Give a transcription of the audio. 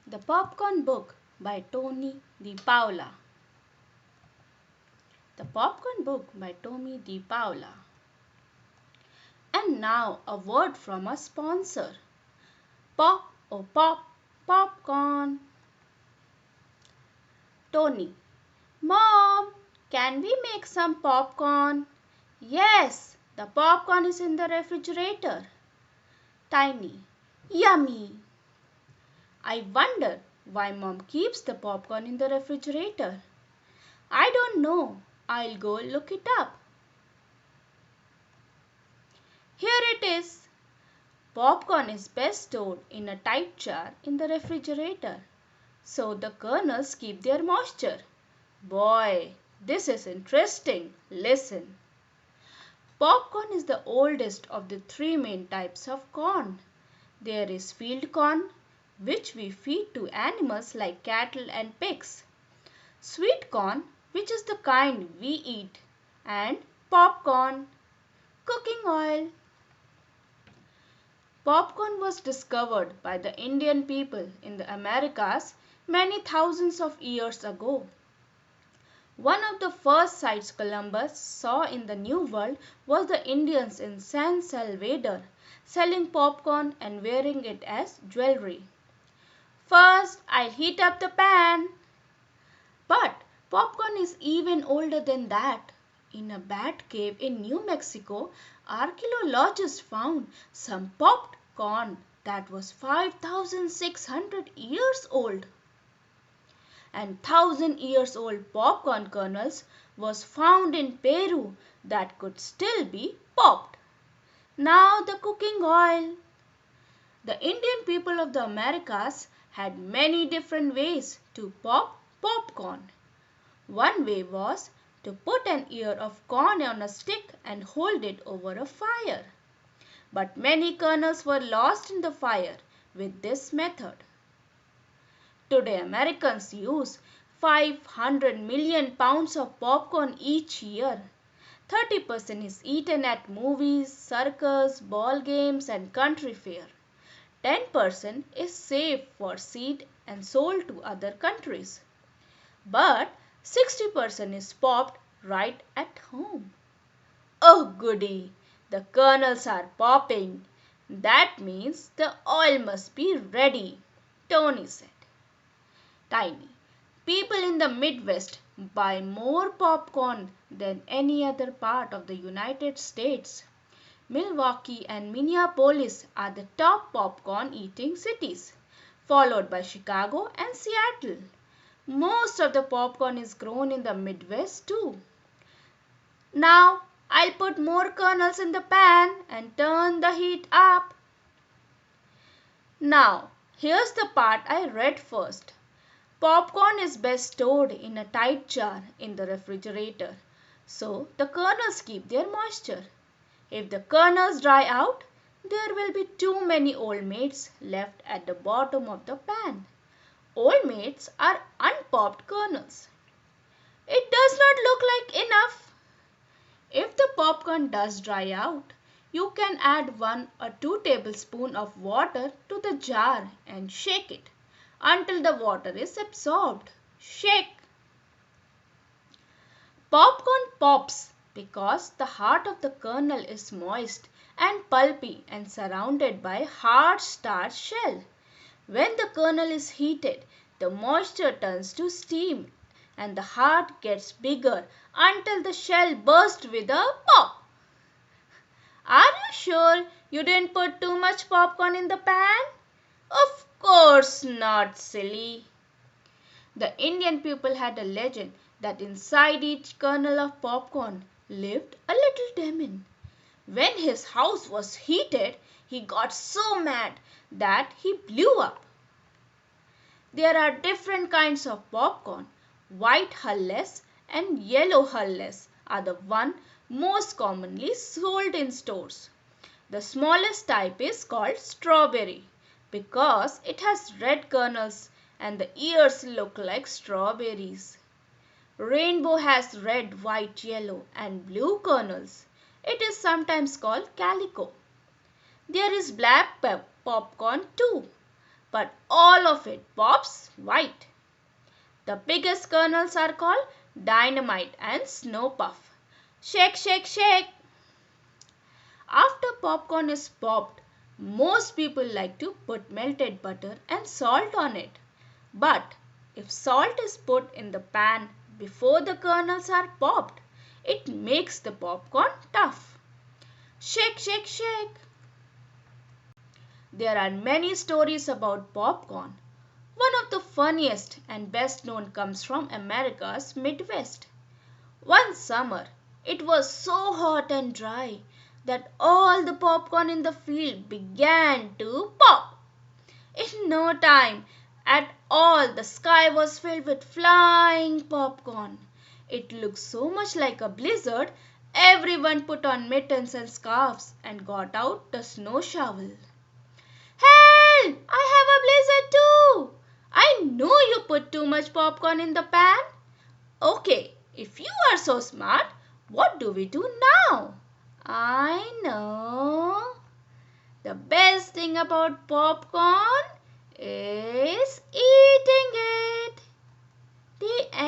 The Popcorn Book by Tony Di Paola. The Popcorn Book by Tony Di Paola. And now a word from our sponsor. Pop, oh pop, popcorn. Tony. Mom, can we make some popcorn? Yes, the popcorn is in the refrigerator. Tiny. Yummy. I wonder why Mom keeps the popcorn in the refrigerator. I don't know. I'll go look it up. Here it is. Popcorn is best stored in a tight jar in the refrigerator, so the kernels keep their moisture. Boy, this is interesting. Listen. Popcorn is the oldest of the three main types of corn. There is field corn, which we feed to animals like cattle and pigs. Sweet corn, which is the kind we eat, and popcorn, cooking oil. Popcorn was discovered by the Indian people in the Americas many thousands of years ago. One of the first sights Columbus saw in the New World was the Indians in San Salvador selling popcorn and wearing it as jewelry. First, I'll heat up the pan. But popcorn is even older than that. In a bat cave in New Mexico, archaeologists found some popped corn that was 5,600 years old. And 1,000 years old popcorn kernels was found in Peru that could still be popped. Now the cooking oil. The Indian people of the Americas had many different ways to pop popcorn. One way was to put an ear of corn on a stick and hold it over a fire. But many kernels were lost in the fire with this method. Today Americans use 500 million pounds of popcorn each year. 30% is eaten at movies, circus, ball games and country fair. 10% is saved for seed and sold to other countries. But 60% is popped right at home. Oh goody, the kernels are popping. That means the oil must be ready, Tony said. Tiny. People in the Midwest buy more popcorn than any other part of the United States. Milwaukee and Minneapolis are the top popcorn eating cities, followed by Chicago and Seattle. Most of the popcorn is grown in the Midwest too. Now I'll put more kernels in the pan and turn the heat up. Now here's the part I read first. Popcorn is best stored in a tight jar in the refrigerator, so the kernels keep their moisture. If the kernels dry out, there will be too many old mates left at the bottom of the pan. Old mates are unpopped kernels. It does not look like enough. If the popcorn does dry out, you can add 1 or 2 tablespoons of water to the jar and shake it until the water is absorbed. Shake. Popcorn pops because the heart of the kernel is moist and pulpy and surrounded by hard starch shell. When the kernel is heated, the moisture turns to steam and the heart gets bigger until the shell bursts with a pop. Are you sure you didn't put too much popcorn in the pan? Of course not, silly. The Indian people had a legend that inside each kernel of popcorn lived a little demon. When his house was heated, he got so mad that he blew up. There are different kinds of popcorn. White hullless and yellow hullless are the one most commonly sold in stores. The smallest type is called strawberry because it has red kernels and the ears look like strawberries. Rainbow has red, white, yellow and blue kernels. It is sometimes called calico. There is black popcorn too. but all of it pops white. The biggest kernels are called dynamite and snow puff. Shake, shake, shake. After popcorn is popped, most people like to put melted butter and salt on it. But if salt is put in the pan before the kernels are popped, it makes the popcorn tough. Shake, shake, shake. There are many stories about popcorn. One of the funniest and best known comes from America's Midwest. One summer, it was so hot and dry that all the popcorn in the field began to pop. In no time at all, the sky was filled with flying popcorn. It looked so much like a blizzard, everyone put on mittens and scarves and got out the snow shovel. Help! I have a blizzard too! I know you put too much popcorn in the pan. Okay, if you are so smart, what do we do now? I know. The best thing about popcorn is eating it. The end.